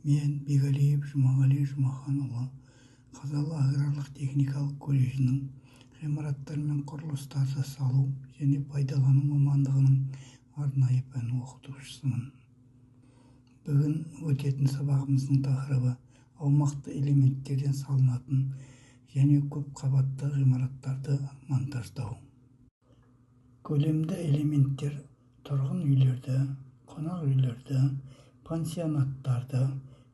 Мен Бегалиев Жұмағали Жұмаханұлы Қазалы аграрлық техникалық колледжінің ғимараттар мен құрылыстарды салу және пайдалану мамандығының арнайы пән оқытушысымын. Бүгін өтетін сабағымыздың тақырыбы аумақты элементтерден салынатын және көп қабатты ғимараттарды монтаждау. Көлемді элементтер тұрғын үйлерді, қонақ үйлерді, пансионаттарды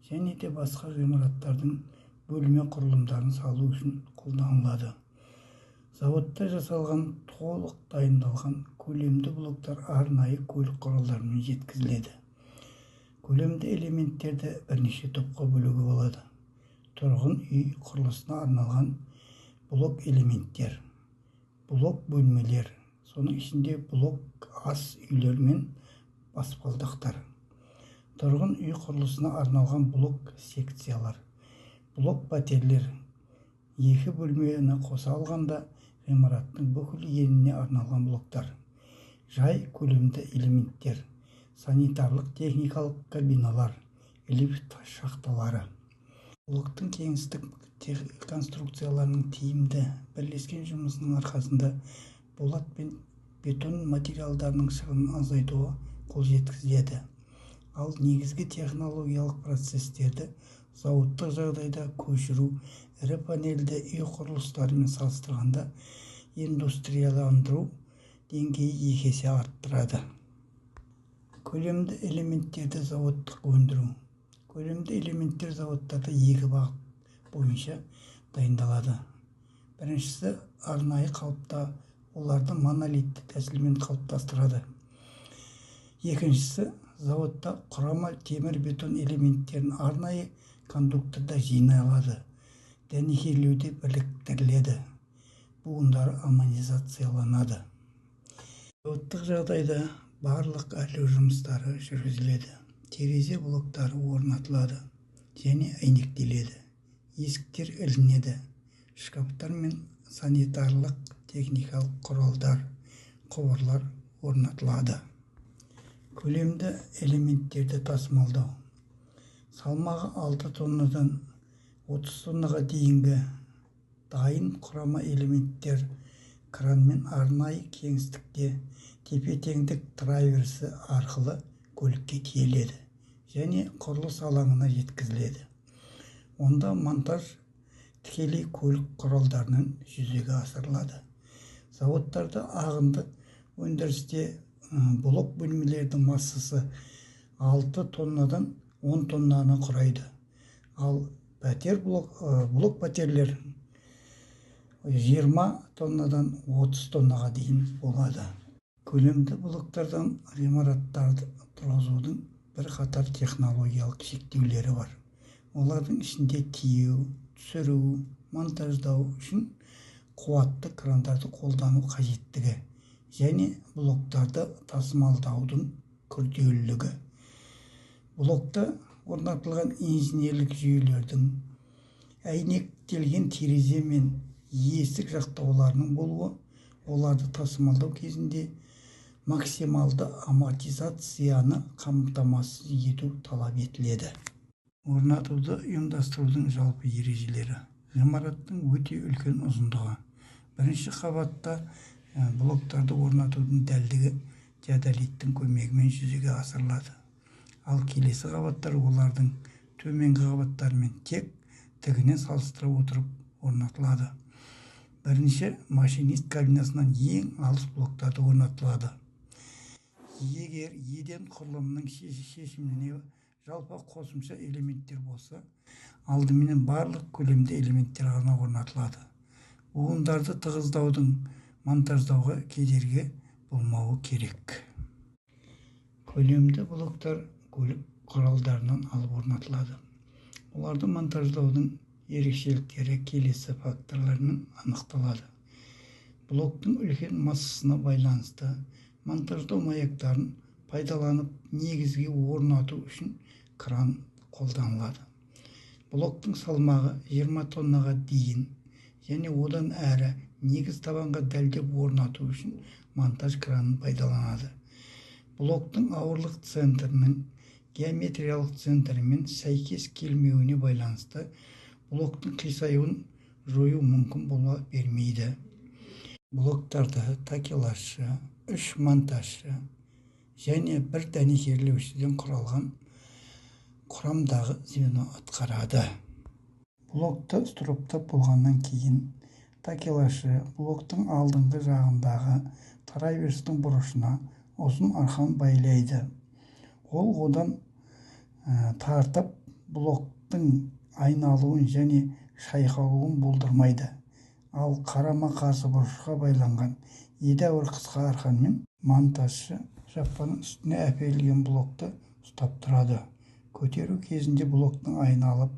және де басқа ғимараттардың бөлме құрылымдарын салу үшін қолданылады. Заводта жасалған толық дайындалған көлемді блоктар арнайы көлік құралдарымен жеткізіледі. Көлемді элементтерді бірнеше топқа бөлуге болады. Тұрғын үй құрылысына арналған блок элементтер, блок бөлмелер, соның ішінде блок ас үйлер мен баспалдақтар. Тұрғын үй құрылысына арналған блок секциялар, блок пәтерлер, екі бөлмені қоса алғанда ғимараттың бүкіл еніне арналған блоктар, жай көлемді элементтер, санитарлық техникалық кабиналар, лифт шахталары. Блоктың кеңістік конструкцияларының тиімді бірлескен жұмысының арқасында болат пен бетон материалдарының шығынын азайтуға қол жеткізеді. Ал негізгі технологиялық процестерді зауыттық жағдайда көшіру ірі панельді үй құрылыстарымен салыстырғанда индустрияландыру деңгейі 2 есе арттырады. Көлемді элементтерді заводтық өндіру. Көлемді элементтер заводтарда 2 бағыт бойынша дайындалады. Біріншісі арнайы қалыпта оларды монолитті тәсілмен қалыптастырады. Екіншісі заводта құрама темір бетон элементтерін арнайы кондукторда жиналады, дәнекерлеуде біріктіріледі, буындары аммонизацияланады. Заводтық жағдайда барлық әрлеу жұмыстары жүргізіледі. Терезе блоктары орнатылады және әйнектеледі. Есіктер ілінеді. Шкафтар мен санитарлық техникалық құралдар, құбырлар орнатылады. Көлемді элементтерді тасымалдау. Салмағы 6 тоннадан 30 тоннаға дейінгі дайын құрама элементтер кранмен арнайы кеңістікте тепе-теңдік траверсі арқылы көлікке тиеледі және құрылыс алаңына жеткізіледі. Онда монтаж тікелей көлік құралдарынан жүзеге асырылады. Заводтарда ағынды өндірісте блок бөлмелердің массасы 6 тоннадан 10 тоннаны құрайды. Ал блок пәтерлер 20 тоннадан 30 тоннаға дейін болады. Көлемді блоктардан ғимараттарды тұрғызудың бірқатар технологиялық шектеулері бар. Олардың ішінде тиеу, түсіру, монтаждау үшін қуатты крандарды қолдану қажеттігі және блоктарды тасымалдаудың күрделілігі. Блокта орнатылған инженерлік жүйелердің әйнектелген терезе мен есік жақтауларының болуы, оларды тасымалдау кезінде максималды амортизацияны қамтамасыз ету талап етіледі. Орнатуды ұйымдастырудың жалпы ережелері. Ғимараттың өте үлкен ұзындығы. Бірінші қабатта блоктарды орнатудың дәлдігі теодолиттің көмегімен жүзеге асырылады. Ал келесі қабаттар олардың төменгі қабаттарымен тек тігінен салыстыра отырып орнатылады. Бірінші машинист кабинасынан ең алыс блоктарды орнатылады. Егер еден құрылымының шешіміне жалпы қосымша элементтер болса, алдыменен барлық көлемді элементтер ғана орнатылады. Буындарды тығыздаудың монтаждауға кедергі болмауы керек. Көлемді блоктар көлік құралдарынан алып орнатылады. Оларды монтаждаудың ерекшеліктері келесі факторлармен анықталады. Блоктың үлкен массасына байланысты монтаждау маяктарын пайдаланып негізге орнату үшін кран қолданылады. Блоктың салмағы 20 тоннаға дейін және одан әрі негіз табанға дәлдеп орнату үшін монтаж кранын пайдаланады. Блоктың ауырлық центрінің геометриялық центрімен сәйкес келмеуіне байланысты блоктың қисаюын жою мүмкін бола бермейді. Блоктарды такелажшы, 3 монтажшы және бір дәнекерлеушіден құралған құрамдағы звено атқарады. Блокты строптап болғаннан кейін такелажшы блоктың алдыңғы жағындағы траверстің бұрышына ұзын арқан байлайды. Ол одан тартып блоктың айналуын және шайқалуын болдырмайды. Ал қарама-қарсы бұрышқа байланған едәуір қысқа арқанмен монтажшы жаппаның үстіне әперілген блокты ұстап тұрады. Көтеру кезінде блоктың айналып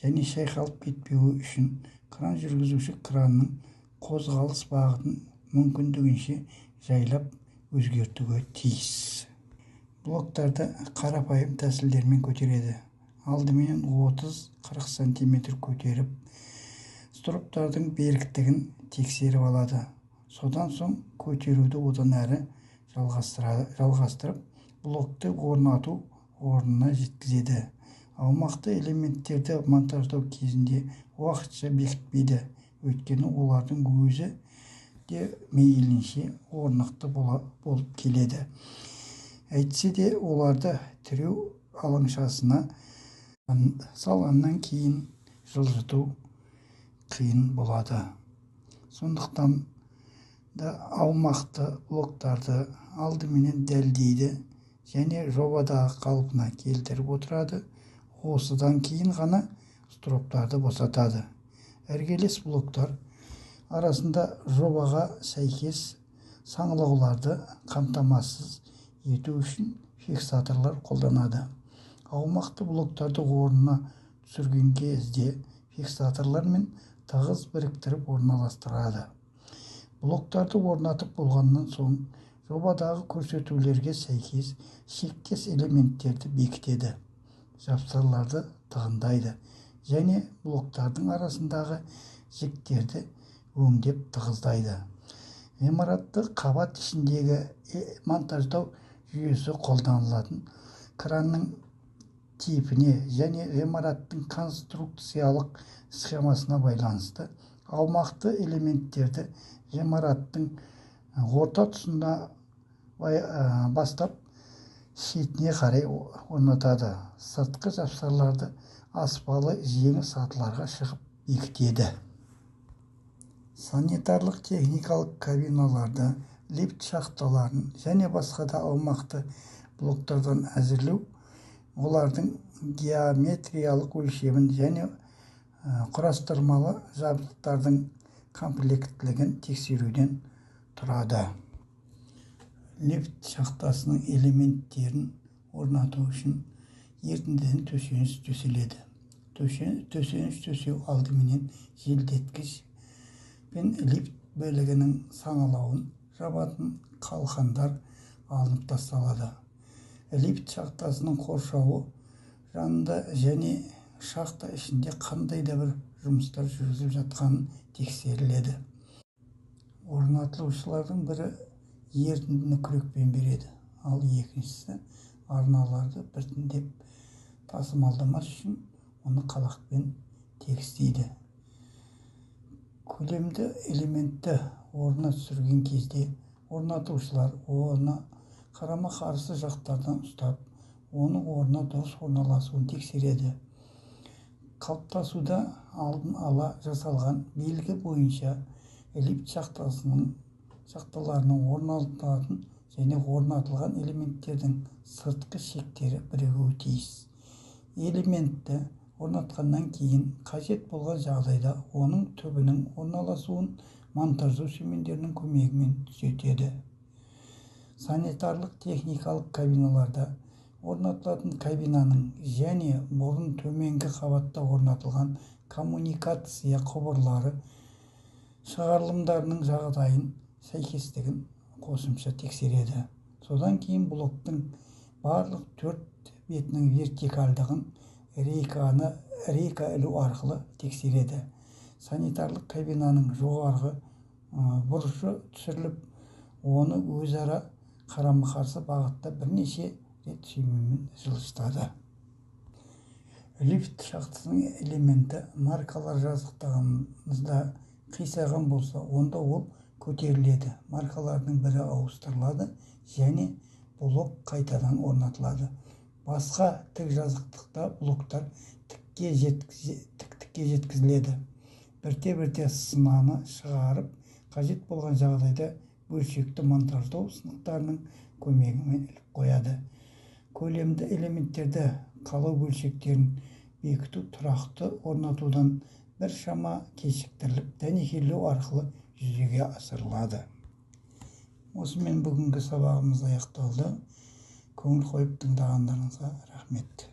және шайқалып кетпеуі үшін кран жүргізуші кранның қозғалыс бағытын мүмкіндігінше жайлап өзгертуге тиіс. Блоктарды қарапайым тәсілдермен көтереді. Алдымен 30-40 см көтеріп, строптардың беріктігін тексеріп алады. Содан соң көтеруді одан әрі жалғастырып, блокты орнату орнына жеткізеді. Аумақты элементтерді монтаждау кезінде уақытша бекітпейді, өйткені олардың өзі де мейлінше орнықты болып келеді. Әйтсе де оларды тіреу алаңшасына салғаннан кейін жылжыту қиын болады. Сондықтан да аумақты блоктарды алдыменен дәлдейді және жобадағы қалпына келтіріп отырады. Осыдан кейін ғана строптарды босатады. Іргелес блоктар арасында жобаға сәйкес саңылауларды қамтамасыз ету үшін фиксаторлар қолданады. Аумақты блоктарды орнына түсірген кезде фиксаторлармен тығыз біріктіріп орналастырады. Блоктарды орнатып болғаннан соң жобадағы көрсетулерге сәйкес шектес элементтерді бекітеді, жапсарларды тығындайды және блоктардың арасындағы жіктерді өңдеп тығыздайды. Ғимаратты қабат ішіндегі монтаждау жүйесі қолданылатын кранның типіне және ғимараттың конструкциялық схемасына байланысты аумақты элементтерді ғимараттың орта тұсына бастап шетіне қарай орнатады. Сыртқы жапсарларды аспалы жеңіл сатыларға шығып бекітеді. Санитарлық техникалық кабиналарды, лифт шахталарын және басқа да аумақты блоктардан әзірлеу олардың геометриялық өлшемін және құрастырмалы жабдықтардың комплектілігін тексеруден тұрады. Лифт шахтасының элементтерін орнату үшін ерітіндіден төсеніш төселеді. Төсеніш төсеу алдыменен желдеткіш пен лифт бөлігінің саңылауын жабатын қалқандар алынып тасталады. Лифт шахтасының қоршауы жанында және шахта ішінде қандай да бір жұмыстар жүргізіліп жатқанын тексеріледі. Орнатылушылардың бірі ерітіндіні күрекпен береді, ал екіншісі арналарды біртіндеп тасымалдамас үшін оны қалақпен тегістейді. Көлемді элементті орнына түсірген кезде орнатушылар оны қарама-қарсы жақтардан ұстап, оның орнына дұрыс орналасуын тексереді. Қалыптасуда алдын ала жасалған белгі бойынша лифт шахталарының орнатылатын және орнатылған элементтердің сыртқы шектері бірігуі тиіс. Элементті орнатқаннан кейін қажет болған жағдайда оның түбінің орналасуын монтаждау шеберлерінің көмегімен түзетеді. Санитарлық техникалық кабиналарда орнатылатын кабинаның және бұрын төменгі қабатта орнатылған коммуникация құбырлары шығарылымдарының жағдайын сәйкестігін қосымша тексереді. Содан кейін блоктың барлық 4 бетінің вертикальдығын рейка ілу арқылы тексереді. Санитарлық кабинаның жоғарғы бұрышы түсіріліп, оны өзара қарама-қарсы бағытта бірнеше рет сүймемен жылыстады. Лифт шахтасының элементі маркалар жазықтағаныңызда қисайған болса, онда ол көтеріледі. Маркалардың бірі ауыстырылады және блок қайтадан орнатылады. Басқа тік жазықтықта блоктар тікке жеткізіледі. Бірте-бірте сынаны шығарып, қажет болған жағдайда бөлшекті монтаждау сынықтарының көмегімен іліп қояды. Көлемді элементтерді қалау бөлшектерін бекіту тұрақты орнатудан біршама кешіктіріліп, дәнекерлеу арқылы жүзеге асырылады. Осымен бүгінгі сабағымыз аяқталды. Көңіл қойып тыңдағандарыңызға рахмет.